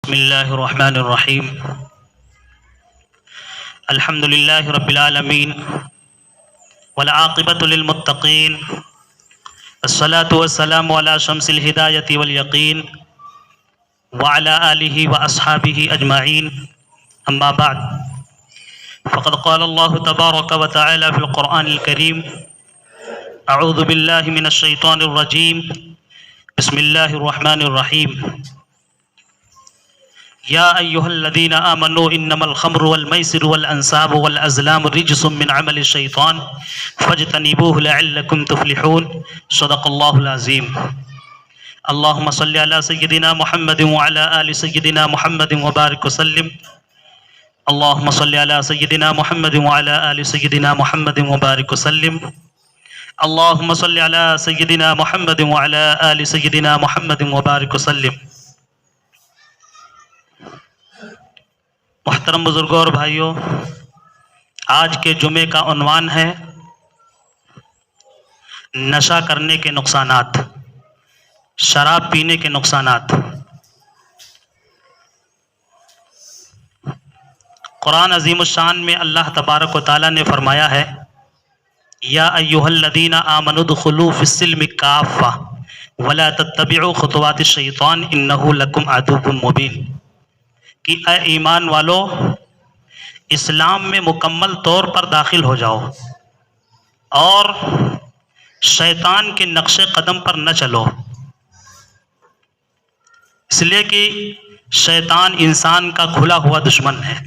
بسم اللہ الرحمن الرحیم الحمد للہ رب العالمین والعاقبۃ للمتقین والصلاة والسلام علی شمس الہدایۃ والیقین وعلی آلہ واصحابہ اجمعین اما بعد فقد قال اللہ تبارک وتعالی فی القرآن الکریم اعوذ باللہ من الشیطان الرجیم بسم اللہ الرحمن الرحیم یا ایہا الذین آمنوا انما الخمر والمیسر والانصاب والازلام رجس من عمل الشیطان فاجتنبوه لعلکم تفلحون صدق اللہ العظیم اللہم صلی علی سیدنا محمد وعلی آل سیدنا محمد وبارک وسلم اللہم صلی علی سیدنا محمد وعلی آل سیدنا محمد وبارک وسلم اللہم صلی علی سیدنا محمد وعلی آل سیدنا محمد وبارک وسلم۔ محترم بزرگوں اور بھائیوں، آج کے جمعے کا عنوان ہے نشہ کرنے کے نقصانات، شراب پینے کے نقصانات۔ قرآن عظیم الشان میں اللہ تبارک و تعالیٰ نے فرمایا ہے یا ایھا الذین آمنوا ادخلوا فی السلم کافہ ولا تتبعوا خطوات الشیطان انہ لکم عدو مبین، کہ اے ایمان والو اسلام میں مکمل طور پر داخل ہو جاؤ اور شیطان کے نقش قدم پر نہ چلو، اس لیے کہ شیطان انسان کا کھلا ہوا دشمن ہے۔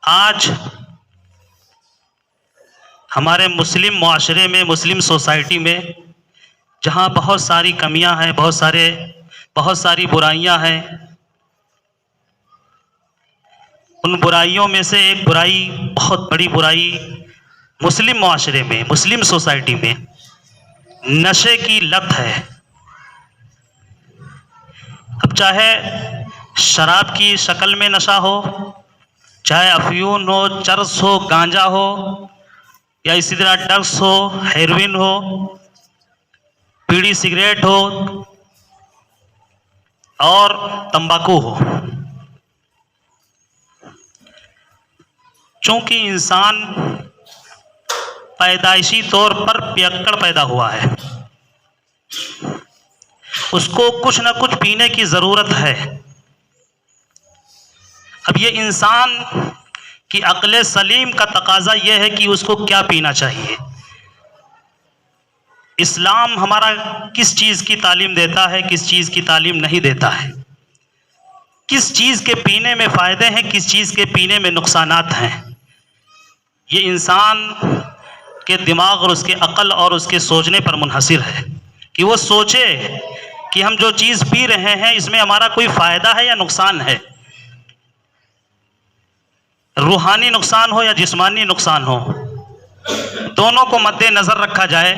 آج ہمارے مسلم معاشرے میں، مسلم سوسائٹی میں جہاں بہت ساری کمیاں ہیں، بہت ساری برائیاں ہیں، ان برائیوں میں سے ایک برائی، بہت بڑی برائی مسلم معاشرے میں، مسلم سوسائٹی میں نشے کی لت ہے۔ اب چاہے شراب کی شکل میں نشہ ہو، چاہے افیون ہو، چرس ہو، گانجا ہو، یا اسی طرح ڈرگس ہو، ہیروئن ہو، بیڑی سگریٹ ہو اور تمباکو ہو، چونکہ انسان پیدائشی طور پر پیکڑ پیدا ہوا ہے، اس کو کچھ نہ کچھ پینے کی ضرورت ہے۔ اب یہ انسان کی عقل سلیم کا تقاضا یہ ہے کہ اس کو کیا پینا چاہیے۔ اسلام ہمارا کس چیز کی تعلیم دیتا ہے، کس چیز کی تعلیم نہیں دیتا ہے، کس چیز کے پینے میں فائدے ہیں، کس چیز کے پینے میں نقصانات ہیں، یہ انسان کے دماغ اور اس کے عقل اور اس کے سوچنے پر منحصر ہے کہ وہ سوچے کہ ہم جو چیز پی رہے ہیں اس میں ہمارا کوئی فائدہ ہے یا نقصان ہے، روحانی نقصان ہو یا جسمانی نقصان ہو، دونوں کو مد نظر رکھا جائے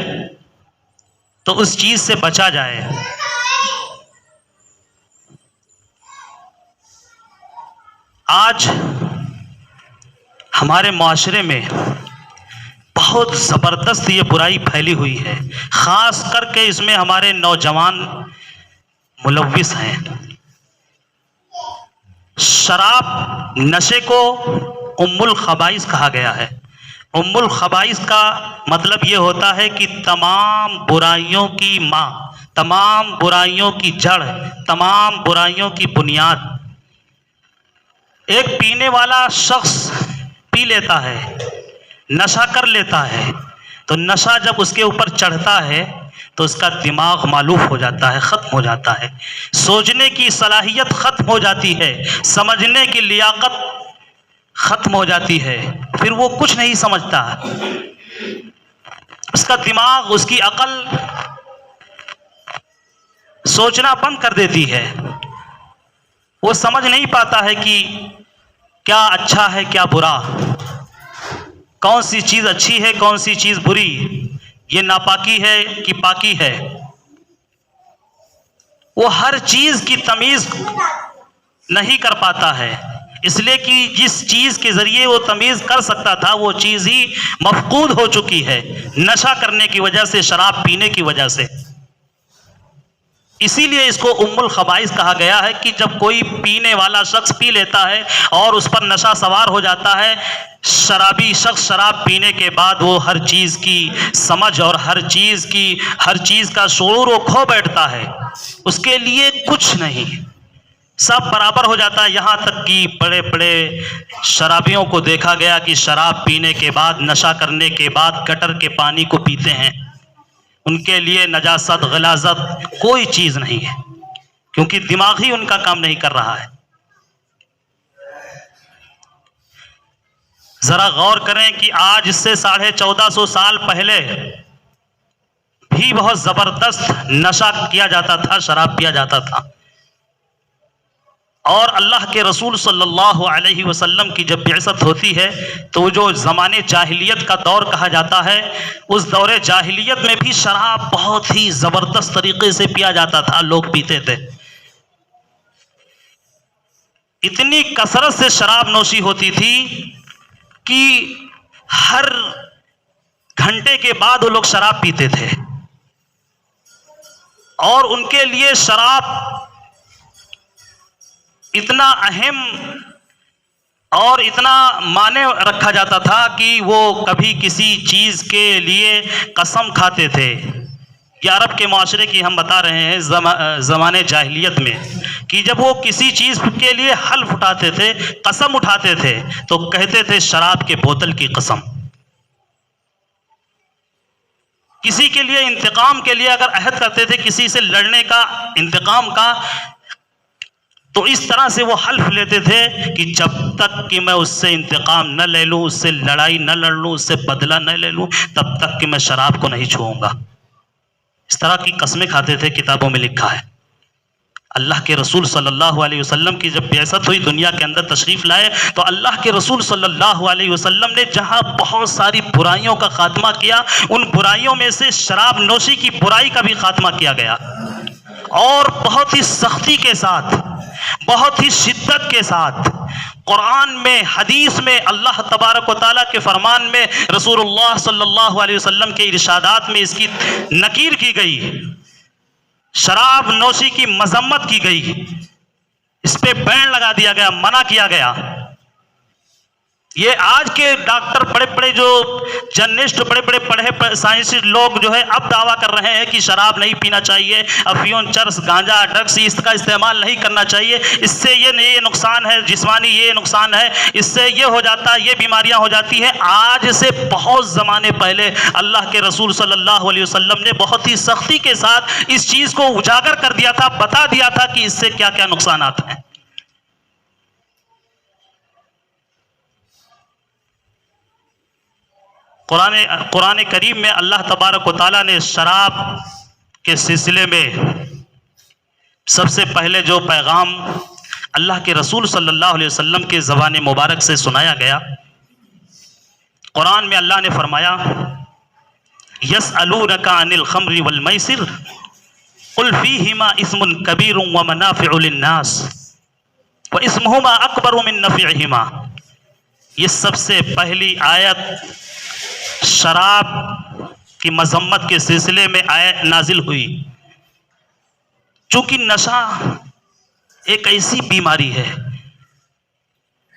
تو اس چیز سے بچا جائے۔ آج ہمارے معاشرے میں بہت زبردست یہ برائی پھیلی ہوئی ہے، خاص کر کے اس میں ہمارے نوجوان ملوث ہیں۔ شراب نشے کو ام الخبائث کہا گیا ہے۔ ام الخبائث کا مطلب یہ ہوتا ہے کہ تمام برائیوں کی ماں، تمام برائیوں کی جڑ، تمام برائیوں کی بنیاد۔ ایک پینے والا شخص پی لیتا ہے، نشہ کر لیتا ہے، تو نشہ جب اس کے اوپر چڑھتا ہے تو اس کا دماغ مالوف ہو جاتا ہے، ختم ہو جاتا ہے، سوچنے کی صلاحیت ختم ہو جاتی ہے، سمجھنے کی لیاقت ختم ہو جاتی ہے، پھر وہ کچھ نہیں سمجھتا، اس کا دماغ، اس کی عقل سوچنا بند کر دیتی ہے، وہ سمجھ نہیں پاتا ہے کہ کیا اچھا ہے کیا برا، کون سی چیز اچھی ہے کون سی چیز بری، یہ ناپاکی ہے کہ پاکی ہے۔ وہ ہر چیز کی تمیز نہیں کر پاتا ہے، اس لیے کہ جس چیز کے ذریعے وہ تمیز کر سکتا تھا وہ چیز ہی مفقود ہو چکی ہے، نشہ کرنے کی وجہ سے، شراب پینے کی وجہ سے۔ اسی لیے اس کو ام الخبائث کہا گیا ہے کہ جب کوئی پینے والا شخص پی لیتا ہے اور اس پر نشہ سوار ہو جاتا ہے، شرابی شخص شراب پینے کے بعد وہ ہر چیز کی سمجھ اور ہر چیز کا شعور وہ کھو بیٹھتا ہے، اس کے لیے کچھ نہیں، سب برابر ہو جاتا ہے۔ یہاں تک کہ بڑے بڑے شرابیوں کو دیکھا گیا کہ شراب پینے کے بعد، نشہ کرنے کے بعد گٹر کے پانی کو پیتے ہیں، ان کے لیے نجاست غلاظت کوئی چیز نہیں ہے، کیونکہ دماغ ہی ان کا کام نہیں کر رہا ہے۔ ذرا غور کریں کہ آج سے 1450 سال پہلے بھی بہت زبردست نشہ کیا جاتا تھا، شراب پیا جاتا تھا، اور اللہ کے رسول صلی اللہ علیہ وسلم کی جب بعثت ہوتی ہے تو جو زمانے جاہلیت کا دور کہا جاتا ہے، اس دور جاہلیت میں بھی شراب بہت ہی زبردست طریقے سے پیا جاتا تھا، لوگ پیتے تھے، اتنی کثرت سے شراب نوشی ہوتی تھی کہ ہر گھنٹے کے بعد وہ لوگ شراب پیتے تھے، اور ان کے لیے شراب اتنا اہم اور اتنا معنی رکھا جاتا تھا کہ وہ کبھی کسی چیز کے لیے قسم کھاتے تھے۔ یہ عرب کے معاشرے کی ہم بتا رہے ہیں زمانے جاہلیت میں، کہ جب وہ کسی چیز کے لیے حلف اٹھاتے تھے، قسم اٹھاتے تھے، تو کہتے تھے شراب کے بوتل کی قسم۔ کسی کے لیے انتقام کے لیے اگر عہد کرتے تھے، کسی سے لڑنے کا، انتقام کا، تو اس طرح سے وہ حلف لیتے تھے کہ جب تک کہ میں اس سے انتقام نہ لے لوں، اس سے لڑائی نہ لڑ لوں، اس سے بدلہ نہ لے لوں، تب تک کہ میں شراب کو نہیں چھوؤں گا۔ اس طرح کی قسمیں کھاتے تھے، کتابوں میں لکھا ہے۔ اللہ کے رسول صلی اللہ علیہ وسلم کی جب بعثت ہوئی، دنیا کے اندر تشریف لائے، تو اللہ کے رسول صلی اللہ علیہ وسلم نے جہاں بہت ساری برائیوں کا خاتمہ کیا، ان برائیوں میں سے شراب نوشی کی برائی کا بھی خاتمہ کیا گیا، اور بہت ہی سختی کے ساتھ، بہت ہی شدت کے ساتھ۔ قرآن میں، حدیث میں، اللہ تبارک و تعالیٰ کے فرمان میں، رسول اللہ صلی اللہ علیہ وسلم کے ارشادات میں اس کی نکیر کی گئی، شراب نوشی کی مذمت کی گئی، اس پہ بین لگا دیا گیا، منع کیا گیا۔ یہ آج کے ڈاکٹر، بڑے بڑے جو جرنلسٹ، بڑے بڑے پڑھے سائنسی لوگ جو ہے اب دعویٰ کر رہے ہیں کہ شراب نہیں پینا چاہیے، افیون، چرس، گانجا، ڈرگس اس کا استعمال نہیں کرنا چاہیے، اس سے یہ نقصان ہے، جسمانی یہ نقصان ہے، اس سے یہ ہو جاتا ہے، یہ بیماریاں ہو جاتی ہیں۔ آج سے بہت زمانے پہلے اللہ کے رسول صلی اللہ علیہ وسلم نے بہت ہی سختی کے ساتھ اس چیز کو اجاگر کر دیا تھا، بتا دیا تھا کہ اس سے کیا کیا نقصانات ہیں۔ قرآن کریم میں اللہ تبارک و تعالیٰ نے شراب کے سلسلے میں سب سے پہلے جو پیغام اللہ کے رسول صلی اللہ علیہ وسلم کے زبان مبارک سے سنایا گیا، قرآن میں اللہ نے فرمایا، يَسْأَلُونَكَ عَنِ الْخَمْرِ وَالْمَيْسِرِ قُلْ فِيهِمَا اسْمٌ كَبِيرٌ وَمَنَافِعُ لِلنَّاسِ وَإِسْمُهُمَا أَكْبَرُ مِن نَّفْعِهِمَا۔ یہ سب سے پہلی آیت شراب کی مذمت کے سلسلے میں نازل ہوئی، چونکہ نشہ ایک ایسی بیماری ہے،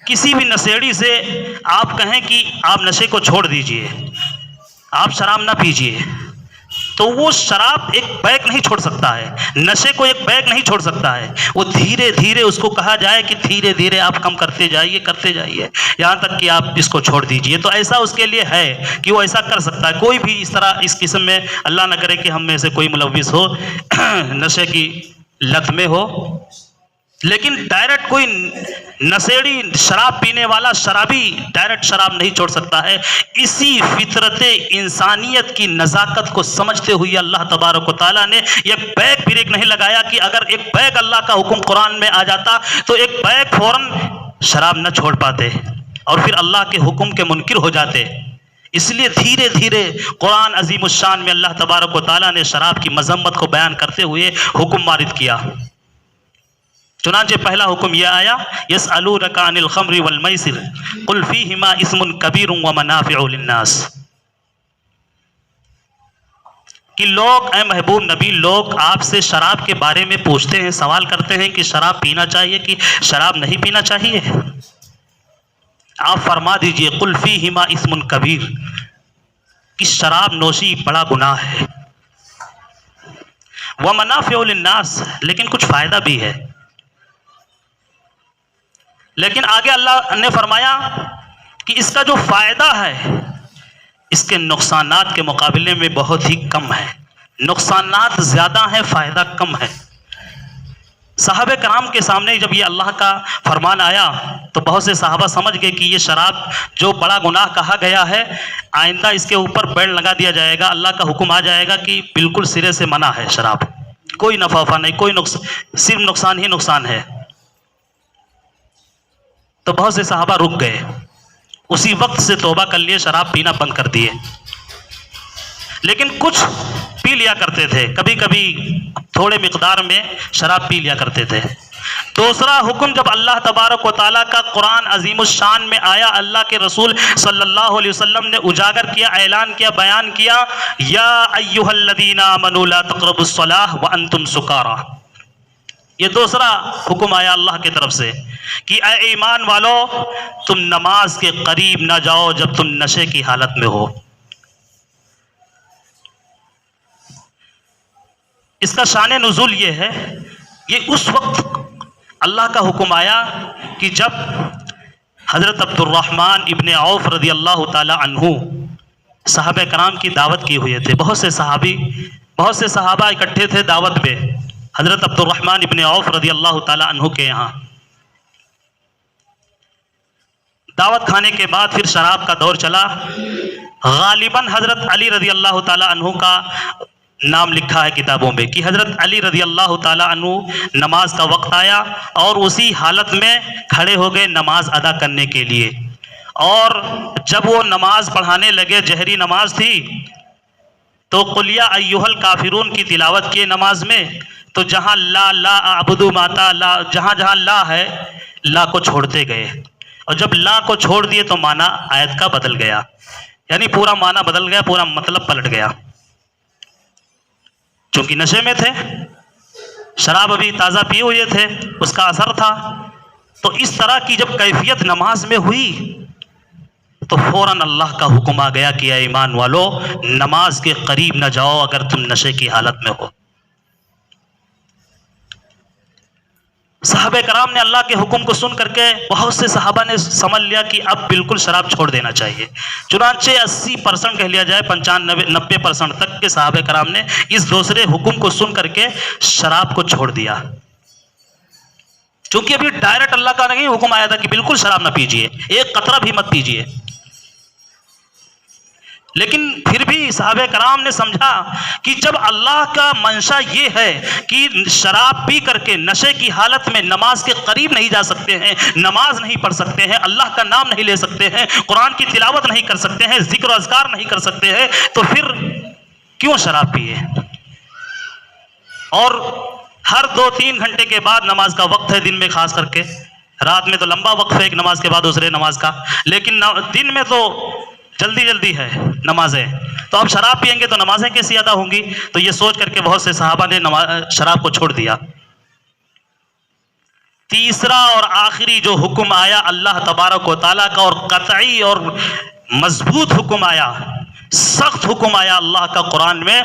کسی بھی نشیڑی سے آپ کہیں کہ آپ نشے کو چھوڑ دیجئے، آپ شراب نہ پیجئے، تو وہ شراب ایک بیگ نہیں چھوڑ سکتا ہے، نشے کو ایک بیگ نہیں چھوڑ سکتا ہے۔ وہ دھیرے دھیرے اس کو کہا جائے کہ دھیرے دھیرے آپ کم کرتے جائیے یہاں تک کہ آپ اس کو چھوڑ دیجئے، تو ایسا اس کے لیے ہے کہ وہ ایسا کر سکتا ہے۔ کوئی بھی اس طرح اس قسم میں، اللہ نہ کرے کہ ہم میں سے کوئی ملوث ہو، نشے کی لت میں ہو، لیکن ڈائریکٹ کوئی نشیڑی، شراب پینے والا شرابی ڈائریکٹ شراب نہیں چھوڑ سکتا ہے۔ اسی فطرت انسانیت کی نزاکت کو سمجھتے ہوئے اللہ تبارک و تعالیٰ نے ایک بیگ بریک نہیں لگایا کہ اگر ایک بیگ اللہ کا حکم قرآن میں آ جاتا تو ایک بیگ فوراً شراب نہ چھوڑ پاتے اور پھر اللہ کے حکم کے منکر ہو جاتے۔ اس لیے دھیرے دھیرے قرآن عظیم الشان میں اللہ تبارک و تعالیٰ نے شراب کی مذمت کو بیان کرتے ہوئے حکم وارد کیا۔ چنانچہ پہلا حکم یہ آیا، یسألونک عن الخمر والمیسر قل فیہما اسم کبیر ومنافع للناس۔ کہ لوگ، اے محبوب نبی، لوگ آپ سے شراب کے بارے میں پوچھتے ہیں، سوال کرتے ہیں کہ شراب پینا چاہیے کہ شراب نہیں پینا چاہیے؟ آپ فرما دیجئے قل فیہما اسم کبیر، کہ شراب نوشی بڑا گناہ ہے، ومنافع للناس، لیکن کچھ فائدہ بھی ہے۔ لیکن آگے اللہ نے فرمایا کہ اس کا جو فائدہ ہے اس کے نقصانات کے مقابلے میں بہت ہی کم ہے، نقصانات زیادہ ہیں، فائدہ کم ہے۔ صحابہ کرام کے سامنے جب یہ اللہ کا فرمان آیا تو بہت سے صحابہ سمجھ گئے کہ یہ شراب جو بڑا گناہ کہا گیا ہے، آئندہ اس کے اوپر بین لگا دیا جائے گا، اللہ کا حکم آ جائے گا کہ بالکل سرے سے منع ہے شراب، کوئی نفع وفا نہیں، کوئی صرف نقصان ہی نقصان ہے۔ تو بہت سے صحابہ رک گئے، اسی وقت سے توبہ کر لیے، شراب پینا بند کر دیے۔ لیکن کچھ پی لیا کرتے تھے، کبھی کبھی تھوڑے مقدار میں شراب پی لیا کرتے تھے۔ دوسرا حکم جب اللہ تبارک و تعالیٰ کا قرآن عظیم الشان میں آیا، اللہ کے رسول صلی اللہ علیہ وسلم نے اجاگر کیا، اعلان کیا، بیان کیا، یا ایھا الذین آمنوا لا تقربوا الصلاۃ وانتم سکارى، یہ دوسرا حکم آیا اللہ کی طرف سے کہ اے ایمان والو، تم نماز کے قریب نہ جاؤ جب تم نشے کی حالت میں ہو۔ اس کا شان نزول یہ ہے، یہ اس وقت اللہ کا حکم آیا کہ جب حضرت عبد الرحمن ابن عوف رضی اللہ تعالی عنہ صحابہ کرام کی دعوت کی ہوئے تھے، بہت سے صحابہ اکٹھے تھے دعوت پہ حضرت عبد الرحمن ابن عوف رضی اللہ تعالی عنہ کے یہاں۔ دعوت کھانے کے بعد پھر شراب کا دور چلا، غالباً حضرت علی رضی اللہ تعالی عنہ کا نام لکھا ہے کتابوں میں کہ حضرت علی رضی اللہ تعالی عنہ نماز کا وقت آیا اور اسی حالت میں کھڑے ہو گئے نماز ادا کرنے کے لیے، اور جب وہ نماز پڑھانے لگے، جہری نماز تھی، تو قل یا ایھا الکافرون کی تلاوت کیے نماز میں، تو جہاں لا اعبد ماتا لا، جہاں لا ہے، لا کو چھوڑتے گئے، اور جب لا کو چھوڑ دیے تو معنی آیت کا بدل گیا، یعنی پورا معنی بدل گیا، پورا مطلب پلٹ گیا۔ چونکہ نشے میں تھے، شراب ابھی تازہ پیے ہوئے تھے، اس کا اثر تھا، تو اس طرح کی جب کیفیت نماز میں ہوئی تو فوراً اللہ کا حکم آ گیا کہ اے ایمان والو، نماز کے قریب نہ جاؤ اگر تم نشے کی حالت میں ہو۔ صحابہ کرام نے اللہ کے حکم کو سن کر کے، بہت سے صحابہ نے سمجھ لیا کہ اب بالکل شراب چھوڑ دینا چاہیے، چنانچہ 80% کہہ لیا جائے، 95-90% تک کے صحابہ کرام نے اس دوسرے حکم کو سن کر کے شراب کو چھوڑ دیا، چونکہ ابھی ڈائریکٹ اللہ کا نہیں حکم آیا تھا کہ بالکل شراب نہ پیجیے، ایک قطرہ بھی مت پیجیے۔ لیکن پھر بھی صحابہ کرام نے سمجھا کہ جب اللہ کا منشا یہ ہے کہ شراب پی کر کے نشے کی حالت میں نماز کے قریب نہیں جا سکتے ہیں، نماز نہیں پڑھ سکتے ہیں، اللہ کا نام نہیں لے سکتے ہیں، قرآن کی تلاوت نہیں کر سکتے ہیں، ذکر و اذکار نہیں کر سکتے ہیں، تو پھر کیوں شراب پیے؟ اور ہر 2-3 گھنٹے کے بعد نماز کا وقت ہے، دن میں خاص کر کے، رات میں تو لمبا وقت ہے ایک نماز کے بعد دوسرے نماز کا، لیکن دن میں تو جلدی ہے نمازیں، تو اب شراب پئیں گے تو نمازیں کیسی ادا ہوں گی؟ تو یہ سوچ کر کے بہت سے صحابہ نے شراب کو چھوڑ دیا۔ تیسرا اور آخری جو حکم آیا اللہ تبارک و تعالیٰ کا، اور قطعی اور مضبوط حکم آیا، سخت حکم آیا اللہ کا قرآن میں،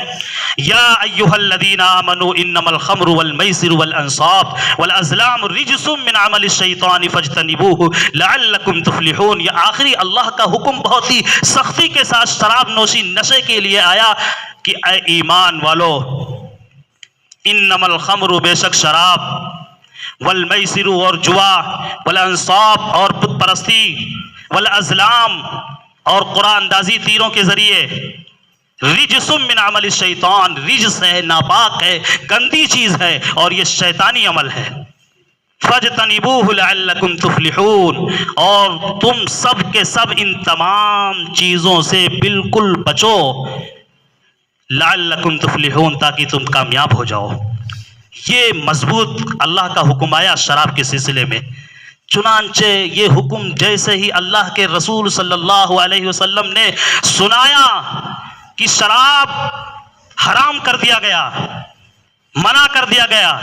یا ایھا الذین آمنوا انما الخمر والمیسر والانصاب والازلام رجس من عمل الشیطان فاجتنبوہ لعلکم تفلحون۔ یہ آخری اللہ کا حکم بہت ہی سختی کے ساتھ شراب نوشی نشے کے لیے آیا کہ اے ایمان والو، انما الخمر بے شک شراب، والمیسر اور جوا، والانصاب اور بت پرستی، والازلام اور قرآن اندازی تیروں کے ذریعے، رجس من عمل الشیطان، رجس ہے، ناپاک ہے، گندی چیز ہے، اور یہ شیطانی عمل ہے۔ فاجتنبوہ لعلکم تفلحون، اور تم سب کے سب ان تمام چیزوں سے بالکل بچو، لعلکم تفلحون، تاکہ تم کامیاب ہو جاؤ۔ یہ مضبوط اللہ کا حکم آیا شراب کے سلسلے میں۔ چنانچہ یہ حکم جیسے ہی اللہ کے رسول صلی اللہ علیہ وسلم نے سنایا کہ شراب حرام کر دیا گیا، منع کر دیا گیا۔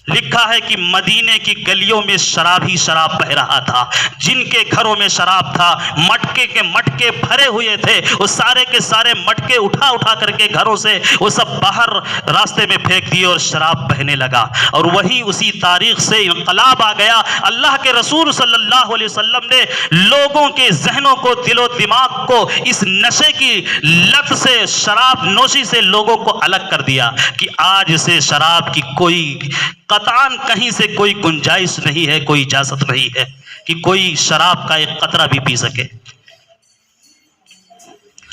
لکھا ہے کہ مدینے کی گلیوں میں شراب ہی شراب بہ رہا تھا، جن کے گھروں میں شراب تھا مٹکے کے مٹکے بھرے ہوئے تھے، وہ سارے کے سارے مٹکے اٹھا اٹھا کر کے گھروں سے وہ سب باہر راستے میں پھینک دیے اور شراب بہنے لگا۔ اور وہی اسی تاریخ سے انقلاب آ گیا۔ اللہ کے رسول صلی اللہ علیہ وسلم نے لوگوں کے ذہنوں کو، دل و دماغ کو اس نشے کی لت سے، شراب نوشی سے لوگوں کو الگ کر دیا کہ آج سے شراب کی کوئی قطعاً کہیں سے کوئی گنجائش نہیں ہے، کوئی اجازت نہیں ہے کہ کوئی شراب کا ایک قطرہ بھی پی سکے۔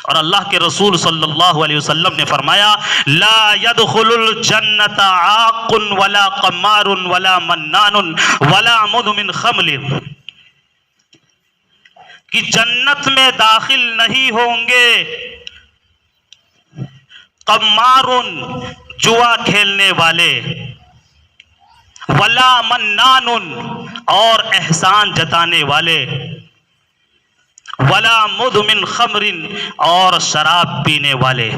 اور اللہ کے رسول صلی اللہ علیہ وسلم نے فرمایا لا يدخل الجنت عاق ولا قمار ولا منان ولا مدمن خمر، کہ جنت میں داخل نہیں ہوں گے قمار جوا کھیلنے والے، ولا منان اور احسان جتانے والے، ولا مدمن خمر اور شراب پینے والے۔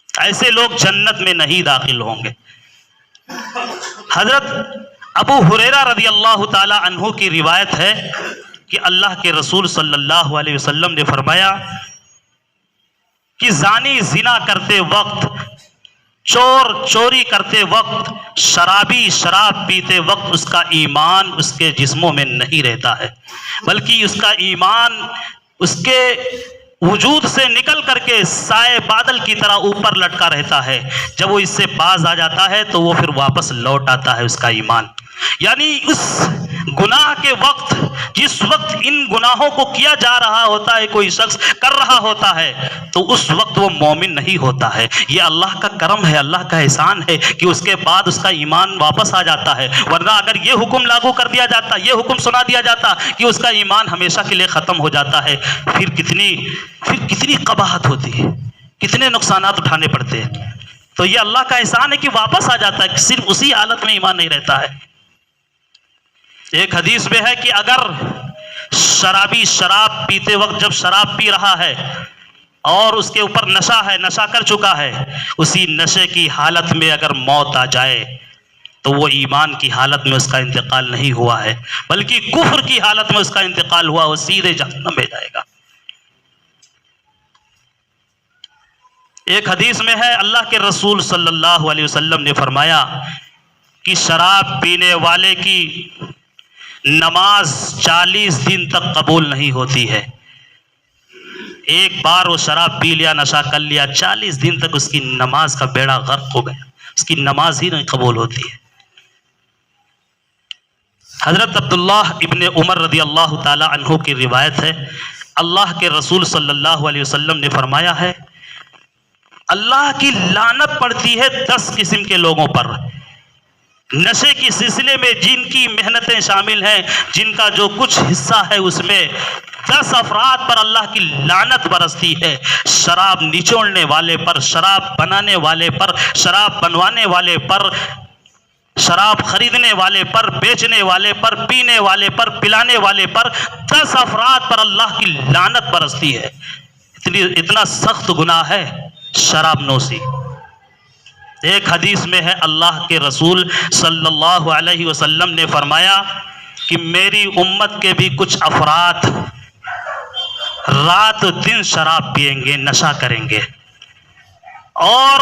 ایسے لوگ جنت میں نہیں داخل ہوں گے۔ حضرت ابو ہریرہ رضی اللہ تعالی عنہ کی روایت ہے کہ اللہ کے رسول صلی اللہ علیہ وسلم نے فرمایا کہ زانی زنا کرتے وقت، چور چوری کرتے وقت، شرابی شراب پیتے وقت اس کا ایمان اس کے جسموں میں نہیں رہتا ہے، بلکہ اس کا ایمان اس کے وجود سے نکل کر کے سائے بادل کی طرح اوپر لٹکا رہتا ہے۔ جب وہ اس سے باز آ جاتا ہے تو وہ پھر واپس لوٹ آتا ہے اس کا ایمان۔ یعنی اس گناہ کے وقت، جس وقت ان گناہوں کو کیا جا رہا ہوتا ہے، کوئی شخص کر رہا ہوتا ہے، تو اس وقت وہ مومن نہیں ہوتا ہے۔ یہ اللہ کا کرم ہے، اللہ کا احسان ہے کہ اس کے بعد اس کا ایمان واپس آ جاتا ہے، ورنہ اگر یہ حکم لاگو کر دیا جاتا، یہ حکم سنا دیا جاتا کہ اس کا ایمان ہمیشہ کے لیے ختم ہو جاتا ہے، پھر کتنی قباحت ہوتی ہے، کتنے نقصانات اٹھانے پڑتے ہیں۔ تو یہ اللہ کا احسان ہے کہ واپس آ جاتا ہے، صرف اسی حالت میں ایمان نہیں رہتا ہے۔ ایک حدیث میں ہے کہ اگر شرابی شراب پیتے وقت، جب شراب پی رہا ہے اور اس کے اوپر نشہ ہے، نشہ کر چکا ہے، اسی نشے کی حالت میں اگر موت آ جائے تو وہ ایمان کی حالت میں اس کا انتقال نہیں ہوا ہے، بلکہ کفر کی حالت میں اس کا انتقال ہوا، وہ سیدھے جہنم میں جائے گا۔ ایک حدیث میں ہے اللہ کے رسول صلی اللہ علیہ وسلم نے فرمایا کہ شراب پینے والے کی نماز 40 دن تک قبول نہیں ہوتی ہے۔ ایک بار وہ شراب پی لیا، نشہ کر لیا، 40 دن تک اس کی نماز کا بیڑا غرق ہو گیا، اس کی نماز ہی نہیں قبول ہوتی ہے۔ حضرت عبداللہ ابن عمر رضی اللہ تعالی عنہ کی روایت ہے، اللہ کے رسول صلی اللہ علیہ وسلم نے فرمایا ہے اللہ کی لعنت پڑتی ہے 10 قسم کے لوگوں پر، نشے کے سلسلے میں جن کی محنتیں شامل ہیں، جن کا جو کچھ حصہ ہے، اس میں 10 افراد پر اللہ کی لعنت برستی ہے۔ شراب نچوڑنے والے پر، شراب بنانے والے پر، شراب بنوانے والے پر، شراب خریدنے والے پر، بیچنے والے پر، پینے والے پر، پلانے والے پر، 10 افراد پر اللہ کی لعنت برستی ہے۔ اتنا سخت گناہ ہے شراب نوشی۔ ایک حدیث میں ہے اللہ کے رسول صلی اللہ علیہ وسلم نے فرمایا کہ میری امت کے بھی کچھ افراد رات دن شراب پئیں گے، نشہ کریں گے، اور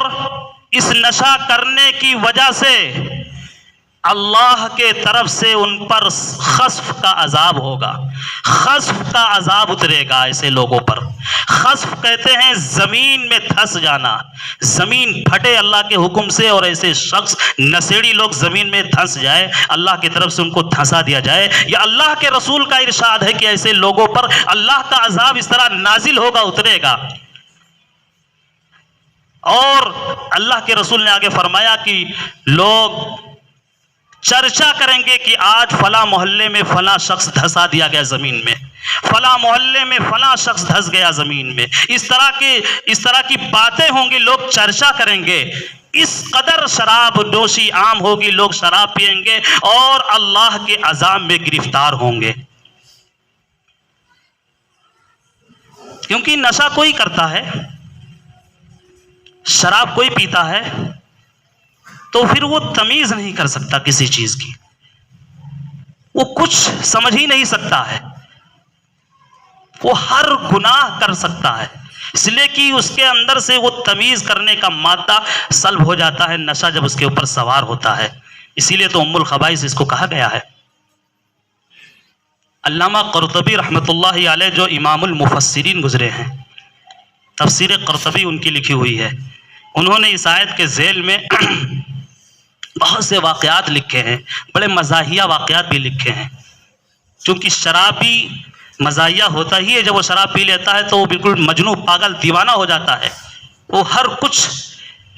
اس نشہ کرنے کی وجہ سے اللہ کے طرف سے ان پر خسف کا عذاب ہوگا، خسف کا عذاب اترے گا ایسے لوگوں پر۔ خسف کہتے ہیں زمین میں دھس جانا، زمین پھٹے اللہ کے حکم سے، اور ایسے شخص نشیڑی لوگ زمین میں دھس جائے، اللہ کی طرف سے ان کو دھسا دیا جائے۔ یہ اللہ کے رسول کا ارشاد ہے کہ ایسے لوگوں پر اللہ کا عذاب اس طرح نازل ہوگا، اترے گا۔ اور اللہ کے رسول نے آگے فرمایا کہ لوگ چرچا کریں گے کہ آج فلاں محلے میں فلاں شخص دھسا دیا گیا زمین میں، فلاں محلے میں فلاں شخص دھس گیا زمین میں، اس طرح کی باتیں ہوں گی، لوگ چرچا کریں گے۔ اس قدر شراب نوشی عام ہوگی، لوگ شراب پئیں گے اور اللہ کے عذاب میں گرفتار ہوں گے۔ کیونکہ نشہ کوئی کرتا ہے، شراب کوئی پیتا ہے تو پھر وہ تمیز نہیں کر سکتا کسی چیز کی، وہ کچھ سمجھ ہی نہیں سکتا ہے، وہ ہر گناہ کر سکتا ہے، اس لیے کہ اس کے اندر سے وہ تمیز کرنے کا مادہ سلب ہو جاتا ہے، نشہ جب اس کے اوپر سوار ہوتا ہے، اسی لیے تو ام الخبائث اس کو کہا گیا ہے۔ علامہ قرطبی رحمۃ اللہ علیہ جو امام المفسرین گزرے ہیں، تفسیر قرطبی ان کی لکھی ہوئی ہے، انہوں نے اس آیت کے ذیل میں بہت سے واقعات لکھے ہیں، بڑے مزاحیہ واقعات بھی لکھے ہیں، چونکہ شرابی مزاحیہ ہوتا ہی ہے، جب وہ شراب پی لیتا ہے تو وہ بالکل مجنوں پاگل دیوانہ ہو جاتا ہے، وہ ہر کچھ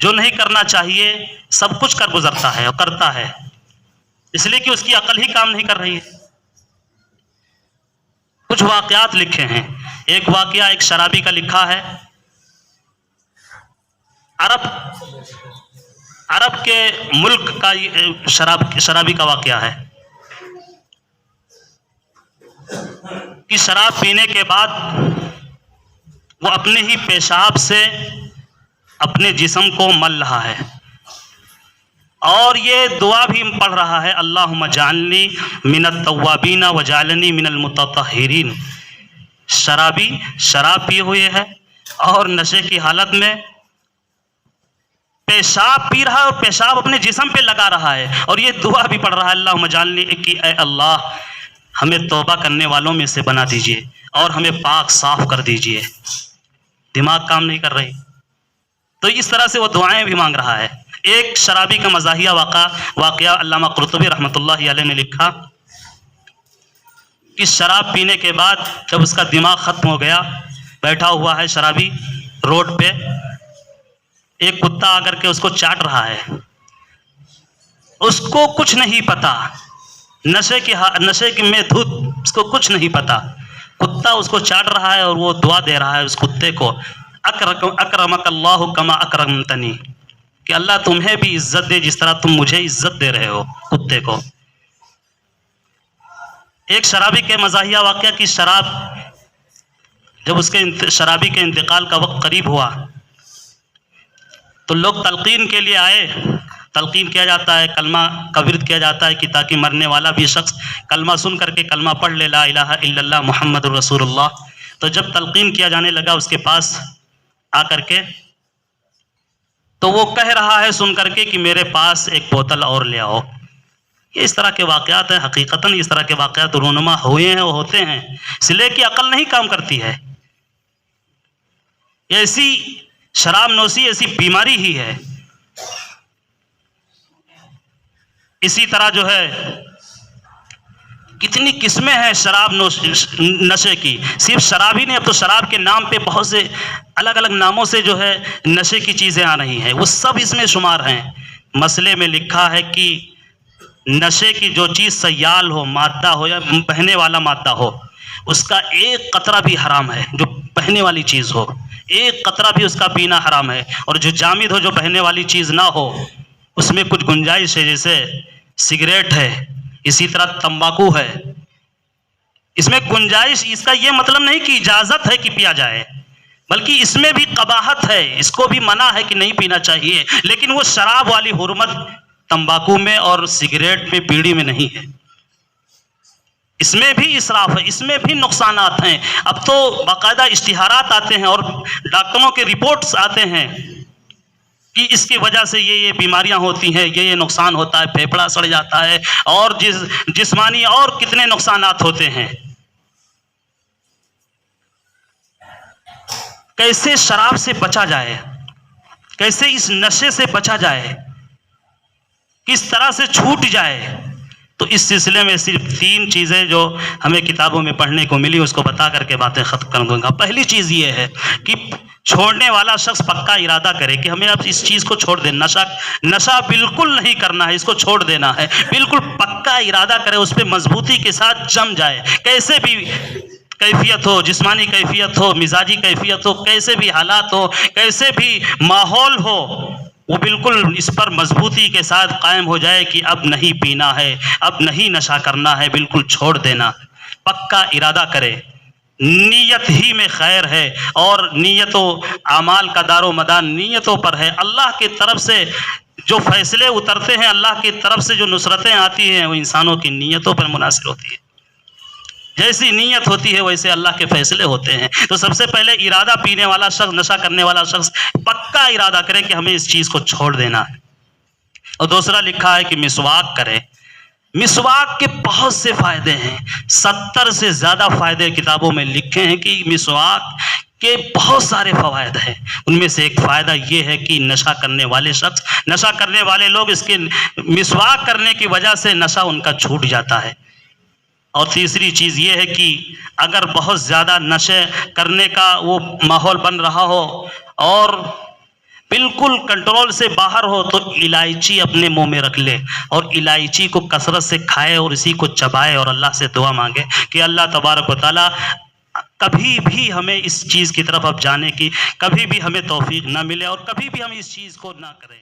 جو نہیں کرنا چاہیے سب کچھ کر گزرتا ہے اور کرتا ہے، اس لیے کہ اس کی عقل ہی کام نہیں کر رہی ہے۔ کچھ واقعات لکھے ہیں، ایک واقعہ ایک شرابی کا لکھا ہے، عرب کے ملک کا شرابی کا واقعہ ہے کہ شراب پینے کے بعد وہ اپنے ہی پیشاب سے اپنے جسم کو مل رہا ہے اور یہ دعا بھی پڑھ رہا ہے، اللہم اجعلنی من التوابین وجعلنی من المتطہرین۔ شرابی شراب پیے ہوئے ہے اور نشے کی حالت میں پیشاب پی رہا ہے اور پیشاب اپنے جسم پہ لگا رہا ہے اور یہ دعا بھی پڑھ رہا ہے، اللہم اجعلنی، کہ اے اللہ ہمیں توبہ کرنے والوں میں سے بنا دیجئے اور ہمیں پاک صاف کر دیجئے۔ دماغ کام نہیں کر رہی، تو اس طرح سے وہ دعائیں بھی مانگ رہا ہے۔ ایک شرابی کا مزاحیہ واقعہ علامہ قرطبی رحمۃ اللہ علیہ نے لکھا کہ شراب پینے کے بعد جب اس کا دماغ ختم ہو گیا، بیٹھا ہوا ہے شرابی روڈ پہ، ایک کتا آ کر کے اس کو چاٹ رہا ہے، اس کو کچھ نہیں پتا، نشے کی میں دھت، اس کو کچھ نہیں پتا، کتا اس کو چاٹ رہا ہے اور وہ دعا دے رہا ہے اس کتے کو، اکرمک اللہ کما اکرمتنی، کہ اللہ تمہیں بھی عزت دے جس طرح تم مجھے عزت دے رہے ہو کتے کو۔ ایک شرابی کے مزاحیہ واقعہ کی شراب، جب اس کے شرابی کے انتقال کا وقت قریب ہوا تو لوگ تلقین کے لیے آئے، تلقین کیا جاتا ہے، کلمہ کا ورد کیا جاتا ہے کہ تاکہ مرنے والا بھی شخص کلمہ سن کر کے کلمہ پڑھ لے، لا الہ الا اللہ محمد رسول اللہ۔ تو جب تلقین کیا جانے لگا اس کے پاس آ کر کے، تو وہ کہہ رہا ہے سن کر کے کہ میرے پاس ایک بوتل اور لے آؤ۔ یہ اس طرح کے واقعات ہیں، حقیقتاً اس طرح کے واقعات رونما ہوئے ہیں اور ہوتے ہیں، اس لیے کہ عقل نہیں کام کرتی ہے۔ ایسی شراب نوشی ایسی بیماری ہی ہے۔ اسی طرح جو ہے کتنی قسمیں ہیں شراب نشے کی، صرف شراب ہی نہیں، اب تو شراب کے نام پہ بہت سے الگ الگ ناموں سے جو ہے نشے کی چیزیں آ رہی ہیں، وہ سب اس میں شمار ہیں۔ مسئلے میں لکھا ہے کہ نشے کی جو چیز سیال ہو، مادہ ہو یا بہنے والا مادہ ہو، اس کا ایک قطرہ بھی حرام ہے، جو بہنے والی چیز ہو ایک قطرہ بھی اس کا پینا حرام ہے، اور جو جامد ہو، جو بہنے والی چیز نہ ہو، اس میں کچھ گنجائش ہے، جیسے سگریٹ ہے، اسی طرح تمباکو ہے، اس میں گنجائش، اس کا یہ مطلب نہیں کہ اجازت ہے کہ پیا جائے، بلکہ اس میں بھی قباحت ہے، اس کو بھی منع ہے کہ نہیں پینا چاہیے، لیکن وہ شراب والی حرمت تمباکو میں اور سگریٹ میں، بیڑی میں نہیں ہے۔ اس میں بھی اسراف ہے، اس میں بھی نقصانات ہیں۔ اب تو باقاعدہ اشتہارات آتے ہیں اور ڈاکٹروں کے رپورٹس آتے ہیں کہ اس کی وجہ سے یہ بیماریاں ہوتی ہیں، یہ نقصان ہوتا ہے، پھیپھڑا سڑ جاتا ہے، اور جسمانی اور کتنے نقصانات ہوتے ہیں۔ کیسے شراب سے بچا جائے، کیسے اس نشے سے بچا جائے، کس طرح سے چھوٹ جائے، تو اس سلسلے میں صرف 3 چیزیں جو ہمیں کتابوں میں پڑھنے کو ملی اس کو بتا کر کے باتیں ختم کر دوں گا۔ پہلی چیز یہ ہے کہ چھوڑنے والا شخص پکا ارادہ کرے کہ ہمیں اب اس چیز کو چھوڑ دیں، نشہ بالکل نہیں کرنا ہے، اس کو چھوڑ دینا ہے، بالکل پکا ارادہ کرے، اس پہ مضبوطی کے ساتھ جم جائے، کیسے بھی کیفیت ہو، جسمانی کیفیت ہو، مزاجی کیفیت ہو، کیسے بھی حالات ہو، کیسے بھی ماحول ہو، وہ بالکل اس پر مضبوطی کے ساتھ قائم ہو جائے کہ اب نہیں پینا ہے، اب نہیں نشہ کرنا ہے، بالکل چھوڑ دینا، پکا ارادہ کرے۔ نیت ہی میں خیر ہے اور نیت و اعمال کا دار و مدار نیتوں پر ہے. اللہ کی طرف سے جو فیصلے اترتے ہیں، اللہ کی طرف سے جو نصرتیں آتی ہیں، وہ انسانوں کی نیتوں پر منحصر ہوتی ہے. جیسی نیت ہوتی ہے ویسے اللہ کے فیصلے ہوتے ہیں. تو سب سے پہلے ارادہ، پینے والا شخص، نشہ کرنے والا شخص پکا ارادہ کرے کہ ہمیں اس چیز کو چھوڑ دینا ہے. اور دوسرا لکھا ہے کہ مسواک کرے. مسواک کے بہت سے فائدے ہیں، 70 سے زیادہ فائدے کتابوں میں لکھے ہیں کہ مسواک کے بہت سارے فوائد ہیں. ان میں سے ایک فائدہ یہ ہے کہ نشہ کرنے والے شخص، نشہ کرنے والے لوگ اس کے مسواک کرنے کی وجہ سے نشہ ان کا چھوٹ جاتا ہے. اور تیسری چیز یہ ہے کہ اگر بہت زیادہ نشے کرنے کا وہ ماحول بن رہا ہو اور بالکل کنٹرول سے باہر ہو تو الائچی اپنے منہ میں رکھ لے اور الائچی کو کثرت سے کھائے اور اسی کو چبائے اور اللہ سے دعا مانگے کہ اللہ تبارک و تعالیٰ کبھی بھی ہمیں اس چیز کی طرف اب جانے کی کبھی بھی ہمیں توفیق نہ ملے اور کبھی بھی ہم اس چیز کو نہ کریں.